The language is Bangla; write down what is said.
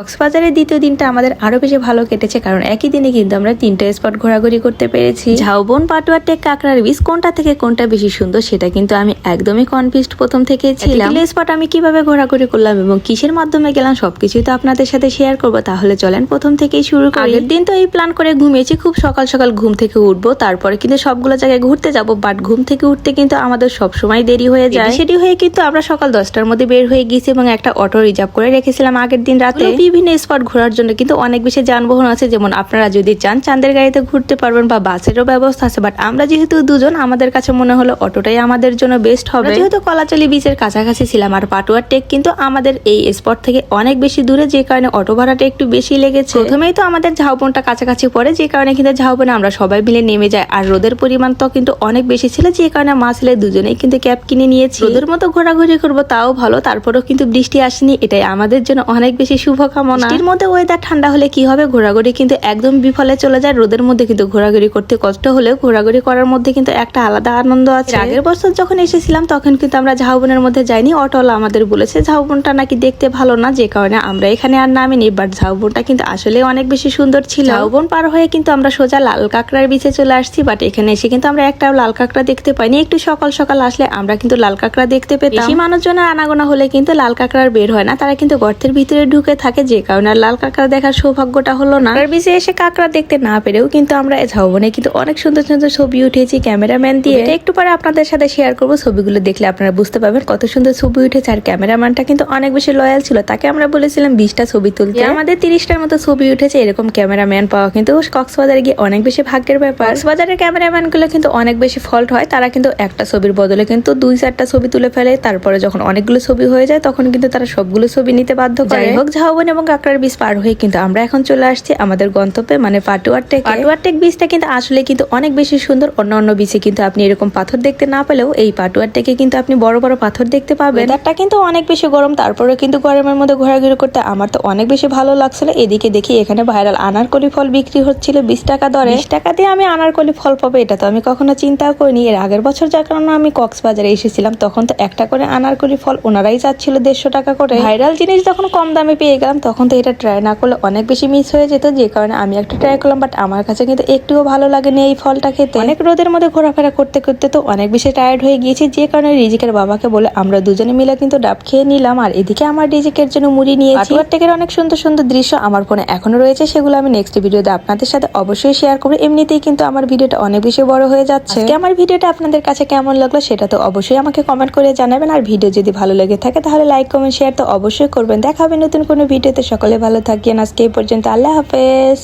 কক্সবাজারের দ্বিতীয় দিনটা আমাদের আরো বেশি ভালো কেটেছে, কারণ একই দিনে কিন্তু আমরা 3টা স্পট ঘোরাঘুরি করতে পেরেছি। ঝাউবন, পাটুয়া টেক, কাকড়ার বীজ কোনটা থেকে কোনটা বেশি সুন্দর সেটা কিন্তু আমি একদমই কনফিউজড প্রথম থেকে ছিলাম। স্পট আমি কিভাবে ঘোরাঘুরি করলাম এবং কিসের মাধ্যমে গেলাম সবকিছুই তো আপনাদের সাথে শেয়ার করব। তাহলে চলেন প্রথম থেকেই শুরু করি। আগের দিন তো এই প্ল্যান করে ঘুমিয়েছি, খুব সকাল সকাল ঘুম থেকে উঠবো, তারপরে কিন্তু সবগুলো জায়গায় ঘুরতে যাব। বাট ঘুম থেকে উঠতে কিন্তু আমাদের সবসময় দেরি হয়ে যায়। সেটি হয়ে কিন্তু আমরা সকাল 10টার মধ্যে বের হয়ে গেছি এবং একটা অটো রিজার্ভ করে রেখেছিলাম আগের দিন রাতে। বিভিন্ন স্পট ঘোরার জন্য কিন্তু অনেক বেশি যানবাহন আছে, যেমন আপনারা যদি চান চাঁদের গাড়িতে ঘুরতে পারবেন বা বাসেরও ব্যবস্থা আছে। বাট আমরা যেহেতু দুজন, আমাদের কাছে মনে হলো অটোটাই আমাদের জন্য বেস্ট হবে। যেহেতু কলাচলি বিচের কাছাকাছি ছিলাম আর পাটুয়ার টেক কিন্তু আমাদের এই স্পট থেকে অনেক বেশি দূরে, যে কারণে অটো ভাড়াটা একটু বেশি লেগেছে। প্রথমেই তো আমাদের ঝাউবনটা কাছাকাছি পড়ে, যে কারণে কিন্তু ঝাউবনে আমরা সবাই মিলে নেমে যাই। আর রোদের পরিমাণ তো কিন্তু অনেক বেশি ছিল, যে কারণে মা ছেলে দুজনেই কিন্তু ক্যাব কিনে নিয়েছি। রোদের মতো ঘোরাঘুরি করবো তাও ভালো, তারপরেও কিন্তু বৃষ্টি আসেনি, এটাই আমাদের জন্য অনেক বেশি শুভকামনা। এর মধ্যে ওয়েদার ঠান্ডা হলে কি হবে, ঘোরাঘুরি কিন্তু একদম বিফলে চলে যায়। রোদের মধ্যে কিন্তু ঘোরাঘুরি করতে কষ্ট হলেও ঘোরাঘুরি করার মধ্যে কিন্তু একটা আলাদা আনন্দ আছে। আগের বছর যখন এসেছিলাম তখন কিন্তু আমরা ঝাউবনের মধ্যে যাইনি, অটোওয়ালা আমাদের বলেছে ঝাউবনটা নাকি দেখতে ভালো না, যে কারণে আমরা এখানে আর নামিনি। বাট ঝাউবনটা কিন্তু আসলে অনেক বেশি সুন্দর ছিল। ঝাউবন পার হয়ে কিন্তু আমরা সোজা লাল কাঁকড়ার বিচে চলে আসছি। বাট এখানে এসে কিন্তু আমরা একটা লাল কাঁকড়া দেখতে পাইনি। একটু সকাল সকাল আসলে আমরা কিন্তু লাল কাঁকড়া দেখতে পেতাম। বেশি মানুষজনের আনাগোনা হলে কিন্তু লাল কাঁকড়ার বের হয় না, তারা কিন্তু গর্তের ভিতরে ঢুকে থাকে, যে কারণে আর লাল কাঁকড়া দেখার সৌভাগ্যটা হলো না। বিচে এসে কাঁকড়া দেখতে না পেরেও কিন্তু আমরা ঝাউবনে কিন্তু অনেক সুন্দর সুন্দর ছবি উঠেছি ক্যামেরাম্যান দিয়ে। এটা একটু পরে আপনাদের সাথে শেয়ার করবো। ছবিগুলো দেখলে আপনারা বুঝতে পারবেন কত সুন্দর ছবি উঠেছে। আর ক্যামেরাম্যানটা কিন্তু অনেক বেশি লয়াল ছিল, তাকে আমরা বলেছিলাম 20টা ছবি তুলতে। আমাদের 30টার মতো ছবি উঠেছে। এরকম ক্যামেরাম্যান পাওয়া কিন্তু কক্সবাজারে গিয়ে অনেক বেশি ভাগ্যের ব্যাপার। কক্সবাজারের ক্যামেরাম্যান গুলো কিন্তু অনেক বেশি ফল্ট হয়, তারা কিন্তু একটা ছবির বদলে কিন্তু 2-4টা ছবি তুলে ফেলে। তারপরে যখন অনেকগুলো ছবি হয়ে যায় তখন কিন্তু তারা সবগুলো ছবি নিতে বাধ্য করে। যাই হোক, ঝাউবন এবং কাঁকড়ার বীজ পার হয়ে কিন্তু আমরা এখন চলে আসছি আমাদের গন্তব্যে, মানে পাটুয়ার টেক। পাটুয়ার টেক বীজটা কিন্তু আসলে কিন্তু অনেক বেশি সুন্দর। অন্য বীচে কিন্তু আপনি এরকম পাথর দেখতে না পেলেও এই পাটুয়ার টেকে কিন্তু আপনি বড় বড় পাথর দেখতে পাবেন। ওয়েদারটা কিন্তু অনেক বেশি গরম, তারপরে কিন্তু গরমের মধ্যে ঘোরাঘুরি করতে আমার তো অনেক বেশি ভালো লাগছিল। এদিকে দেখি এখানে ভাইরাল আনারকলি ফল বিক্রি হচ্ছিল 20 টাকা দরে। 20 টাকা দিয়ে আমি আনারকলি ফল পাবো এটা তো আমি কখনো চিন্তাও করিনি। এর আগের বছর যার কারণে আমি কক্সবাজারে এসেছিলাম তখন তো একটা করে আনারকলি ফল ওনারাই যাচ্ছিল 150 টাকা করে। ভাইরাল জিনিস যখন কম দামে পেয়ে গেলাম তখন তো এটা ট্রাই না করলে অনেক বেশি মিস হয়ে যেত, যে কারণে আমি একটা ট্রাই করলাম। বাট আমার কাছে কিন্তু একটুও ভালো লাগেনি এই ফলটা খেতে। অনেক রোদের মধ্যে ঘোরাফেরা করতে করতে তো অনেক বেশি টায়ার্ড হয়ে গিয়েছি, যে কারণে রিজিকের বাবাকে বলে আমরা দুজনে মিলে কিন্তু ডাব খেয়ে নিলাম। আর এদিকে আমার রিজিকের জন্য মুড়ি নিয়েছি। পাটুয়ার টেকের অনেক সুন্দর সুন্দর দৃশ্য আমার ফোনে এখনো রয়েছে, সেগুলো আমি নেক্সট ভিডিওতে আপনাদের সাথে অবশ্যই শেয়ার করবো। এমনিতেই কিন্তু আমার ভিডিওটা অনেক বেশি বড় হয়ে যাচ্ছে। আমার ভিডিওটা আপনাদের কাছে কেমন লাগলো সেটা তো অবশ্যই আমাকে কমেন্ট করে জানাবেন। আর ভিডিও যদি ভালো লেগে থাকে তাহলে লাইক কমেন্ট শেয়ার তো অবশ্যই করবেন। দেখা হবে নতুন কোনো ভিডিওতে। সকলে ভালো থাকেন। আজকে এই পর্যন্ত, আল্লাহ হাফেজ।